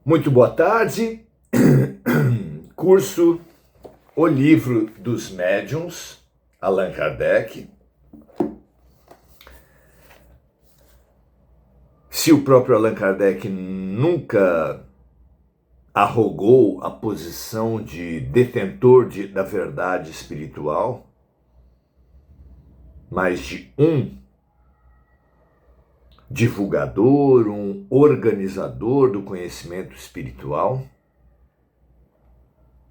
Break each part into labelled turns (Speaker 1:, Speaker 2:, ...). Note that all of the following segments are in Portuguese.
Speaker 1: Muito boa tarde. Curso O Livro dos Médiuns, Allan Kardec. Se o próprio Allan Kardec nunca arrogou a posição de detentor da verdade espiritual, mas de um divulgador, um organizador do conhecimento espiritual,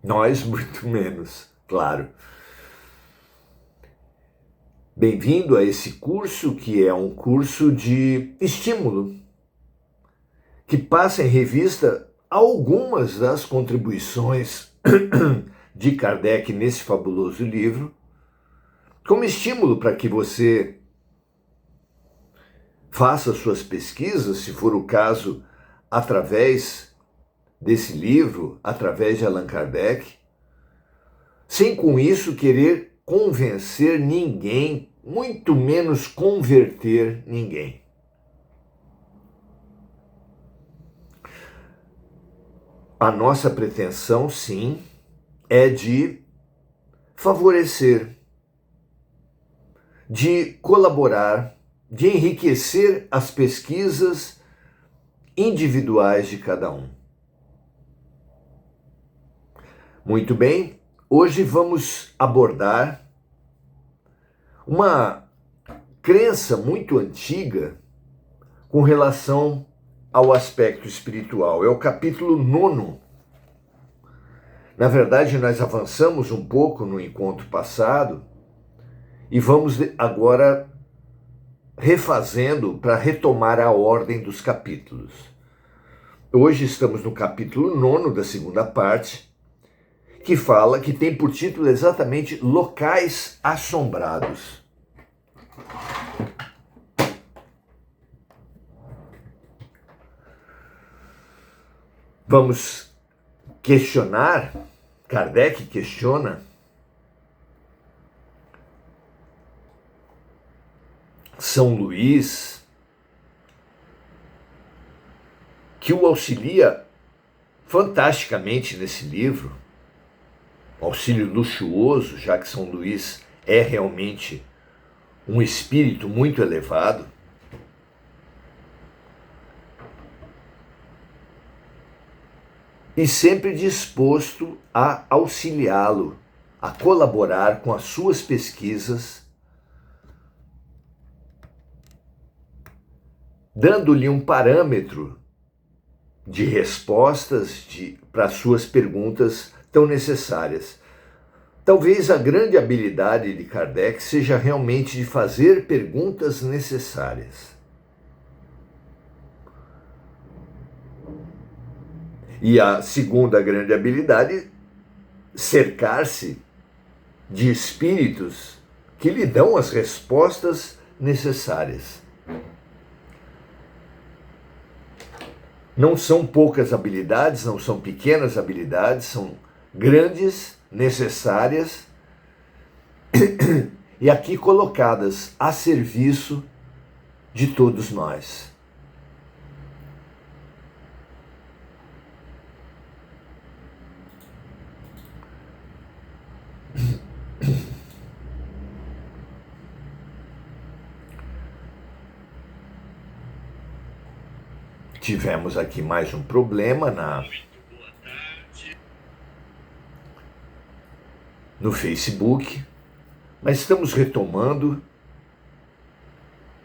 Speaker 1: nós muito menos, claro. Bem-vindo a esse curso, que é um curso de estímulo, que passa em revista algumas das contribuições de Kardec nesse fabuloso livro, como estímulo para que você faça suas pesquisas, se for o caso, através desse livro, através de Allan Kardec, sem com isso querer convencer ninguém, muito menos converter ninguém. A nossa pretensão, sim, é de favorecer, de colaborar, de enriquecer as pesquisas individuais de cada um. Muito bem, hoje vamos abordar uma crença muito antiga com relação ao aspecto espiritual. É o capítulo 9. Na verdade, nós avançamos um pouco no encontro passado e vamos agora refazendo para retomar a ordem dos capítulos. Hoje estamos no capítulo 9 da segunda parte, que fala, que tem por título exatamente Locais Assombrados. Vamos questionar, Kardec questiona, São Luís, que o auxilia fantasticamente nesse livro, auxílio luxuoso, já que São Luís é realmente um espírito muito elevado. E sempre disposto a auxiliá-lo, a colaborar com as suas pesquisas, dando-lhe um parâmetro de respostas para as suas perguntas tão necessárias. Talvez a grande habilidade de Kardec seja realmente de fazer perguntas necessárias. E a segunda grande habilidade, cercar-se de espíritos que lhe dão as respostas necessárias. Não são poucas habilidades, não são pequenas habilidades, são grandes, necessárias e aqui colocadas a serviço de todos nós. Tivemos aqui mais um problema no Facebook, mas estamos retomando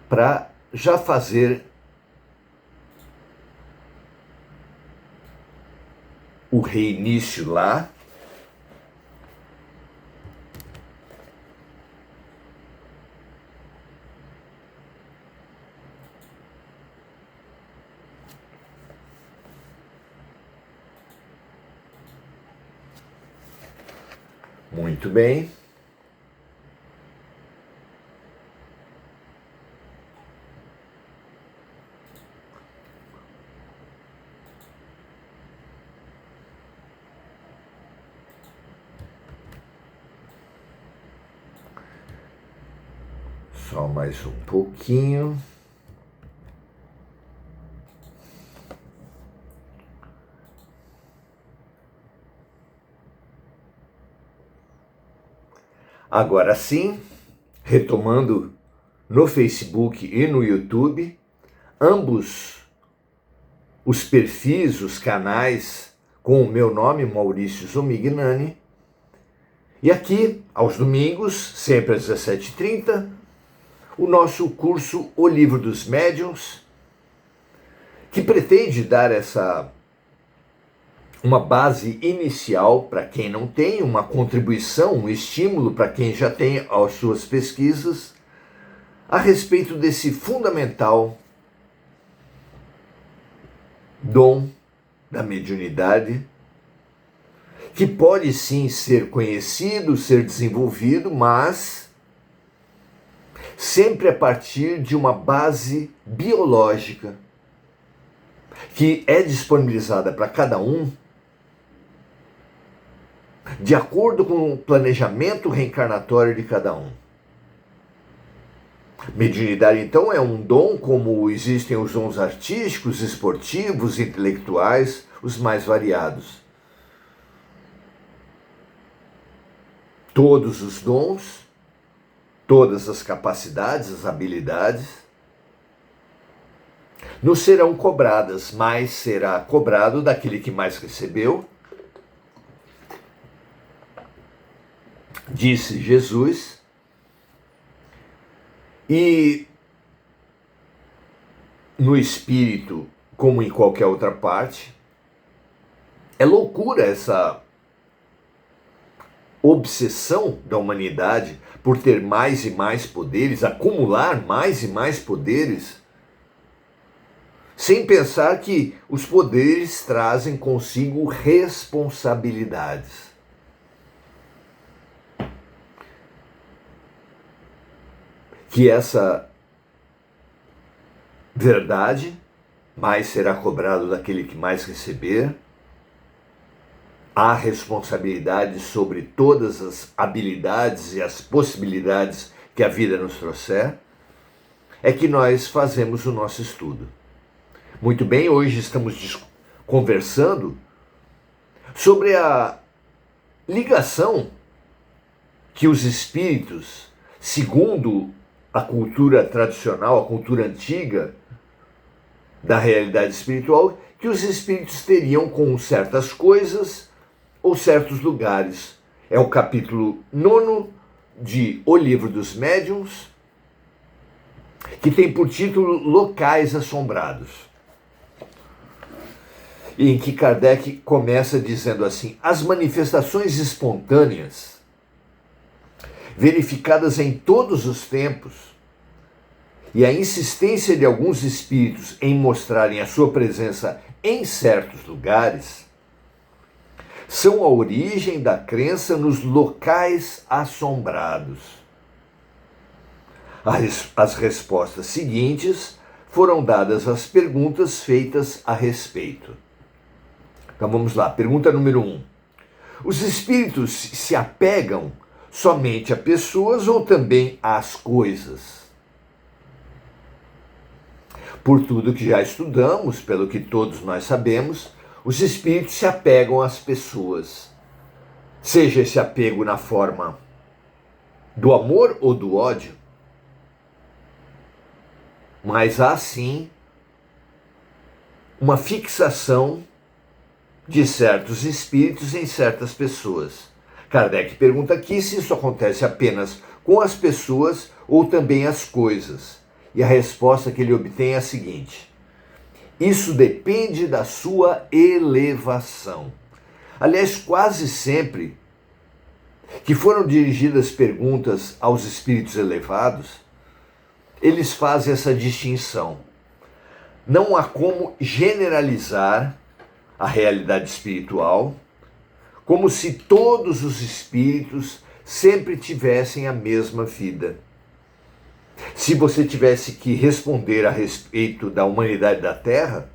Speaker 1: para já fazer o reinício lá. Muito bem. Só mais um pouquinho. Agora sim, retomando no Facebook e no YouTube, ambos os perfis, os canais com o meu nome, Maurício Zomignani. E aqui, aos domingos, sempre às 17h30, o nosso curso O Livro dos Médiuns, que pretende dar uma base inicial para quem não tem, uma contribuição, um estímulo para quem já tem as suas pesquisas, a respeito desse fundamental dom da mediunidade, que pode sim ser conhecido, ser desenvolvido, mas sempre a partir de uma base biológica que é disponibilizada para cada um de acordo com o planejamento reencarnatório de cada um. Mediunidade, então, é um dom como existem os dons artísticos, esportivos, intelectuais, os mais variados. Todos os dons, todas as capacidades, as habilidades, nos serão cobradas, mas será cobrado daquele que mais recebeu. Disse Jesus. E no espírito, como em qualquer outra parte, é loucura essa obsessão da humanidade por ter mais e mais poderes, acumular mais e mais poderes, sem pensar que os poderes trazem consigo responsabilidades. Que essa verdade mais será cobrado daquele que mais receber. Há responsabilidade sobre todas as habilidades e as possibilidades que a vida nos trouxer. É que nós fazemos o nosso estudo. Muito bem, hoje estamos conversando sobre a ligação que os espíritos, segundo a cultura tradicional, a cultura antiga da realidade espiritual, que os espíritos teriam com certas coisas ou certos lugares. É o capítulo 9 de O Livro dos Médiuns, que tem por título Locais Assombrados. Em que Kardec começa dizendo assim: as manifestações espontâneas verificadas em todos os tempos, e a insistência de alguns espíritos em mostrarem a sua presença em certos lugares, são a origem da crença nos locais assombrados. As respostas seguintes foram dadas às perguntas feitas a respeito. Então vamos lá, pergunta número 1. Os espíritos se apegam somente a pessoas ou também às coisas? Por tudo que já estudamos, pelo que todos nós sabemos, os espíritos se apegam às pessoas. Seja esse apego na forma do amor ou do ódio, mas há sim uma fixação de certos espíritos em certas pessoas. Kardec pergunta aqui se isso acontece apenas com as pessoas ou também as coisas. E a resposta que ele obtém é a seguinte: isso depende da sua elevação. Aliás, quase sempre que foram dirigidas perguntas aos espíritos elevados, eles fazem essa distinção. Não há como generalizar a realidade espiritual como se todos os espíritos sempre tivessem a mesma vida. Se você tivesse que responder a respeito da humanidade da Terra,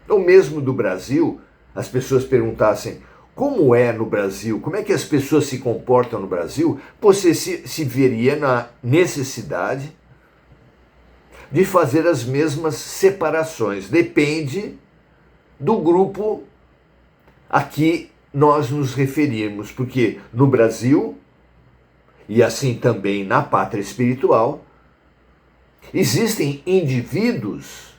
Speaker 1: ou mesmo do Brasil, as pessoas perguntassem como é no Brasil, como é que as pessoas se comportam no Brasil, você se veria na necessidade de fazer as mesmas separações. Depende do grupo a que nós nos referimos, porque no Brasil e assim também na pátria espiritual, existem indivíduos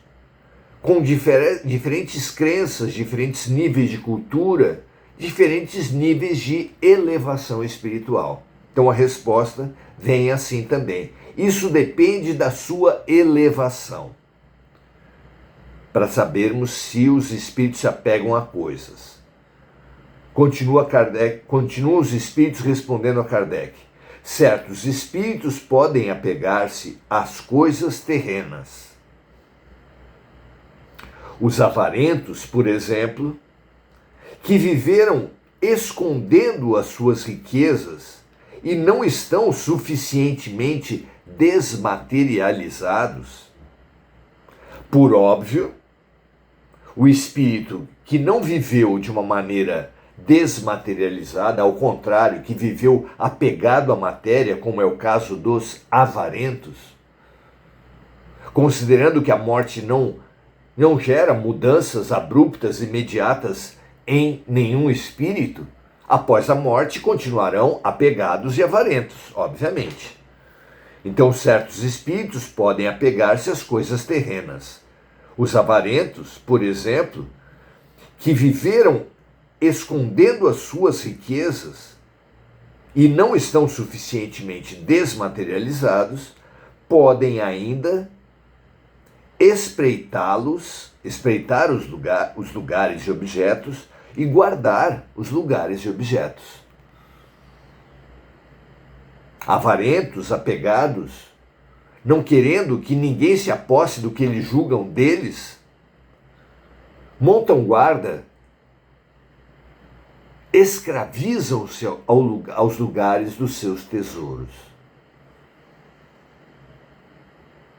Speaker 1: com diferentes crenças, diferentes níveis de cultura, diferentes níveis de elevação espiritual. Então a resposta vem assim também. Isso depende da sua elevação, para sabermos se os espíritos se apegam a coisas. Continua os espíritos respondendo a Kardec. Certos espíritos podem apegar-se às coisas terrenas. Os avarentos, por exemplo, que viveram escondendo as suas riquezas e não estão suficientemente desmaterializados. Por óbvio, o espírito que não viveu de uma maneira desmaterializada, ao contrário, que viveu apegado à matéria, como é o caso dos avarentos, considerando que a morte não gera mudanças abruptas, imediatas em nenhum espírito, após a morte continuarão apegados e avarentos, obviamente. Então, certos espíritos podem apegar-se às coisas terrenas. Os avarentos, por exemplo, que viveram escondendo as suas riquezas e não estão suficientemente desmaterializados, podem ainda espreitar os lugares e objetos e guardar os lugares e objetos. Avarentos, apegados, não querendo que ninguém se aposse do que eles julgam deles, montam guarda, escravizam-se aos lugares dos seus tesouros.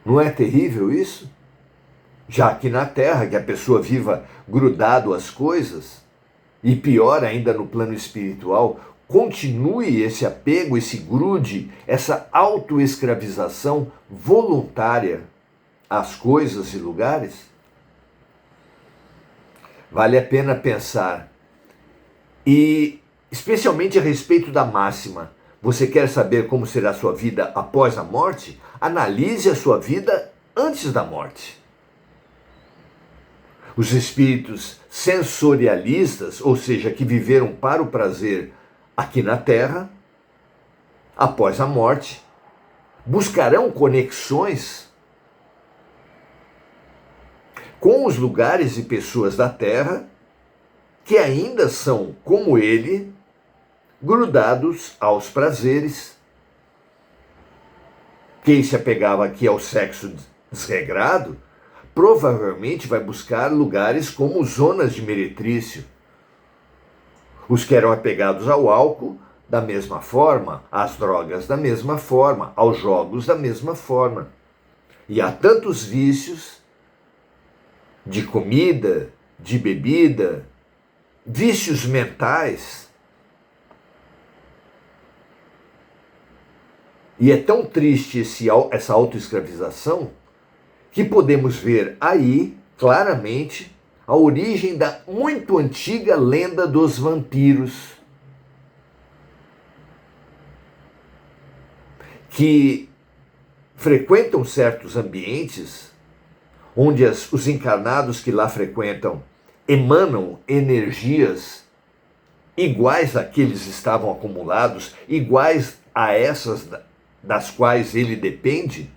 Speaker 1: Não é terrível isso? Já que na Terra, que a pessoa viva grudado às coisas, e pior ainda no plano espiritual, continue esse apego, esse grude, essa autoescravização voluntária às coisas e lugares? Vale a pena pensar. E especialmente a respeito da máxima, você quer saber como será a sua vida após a morte? Analise a sua vida antes da morte. Os espíritos sensorialistas, ou seja, que viveram para o prazer aqui na Terra, após a morte, buscarão conexões com os lugares e pessoas da Terra que ainda são, como ele, grudados aos prazeres. Quem se apegava aqui ao sexo desregrado, provavelmente vai buscar lugares como zonas de meretrício. Os que eram apegados ao álcool, da mesma forma, às drogas da mesma forma, aos jogos da mesma forma. E há tantos vícios de comida, de bebida, vícios mentais. E é tão triste essa autoescravização que podemos ver aí, claramente, a origem da muito antiga lenda dos vampiros, que frequentam certos ambientes, onde os encarnados que lá frequentam emanam energias iguais àqueles estavam acumulados, iguais a essas das quais ele depende,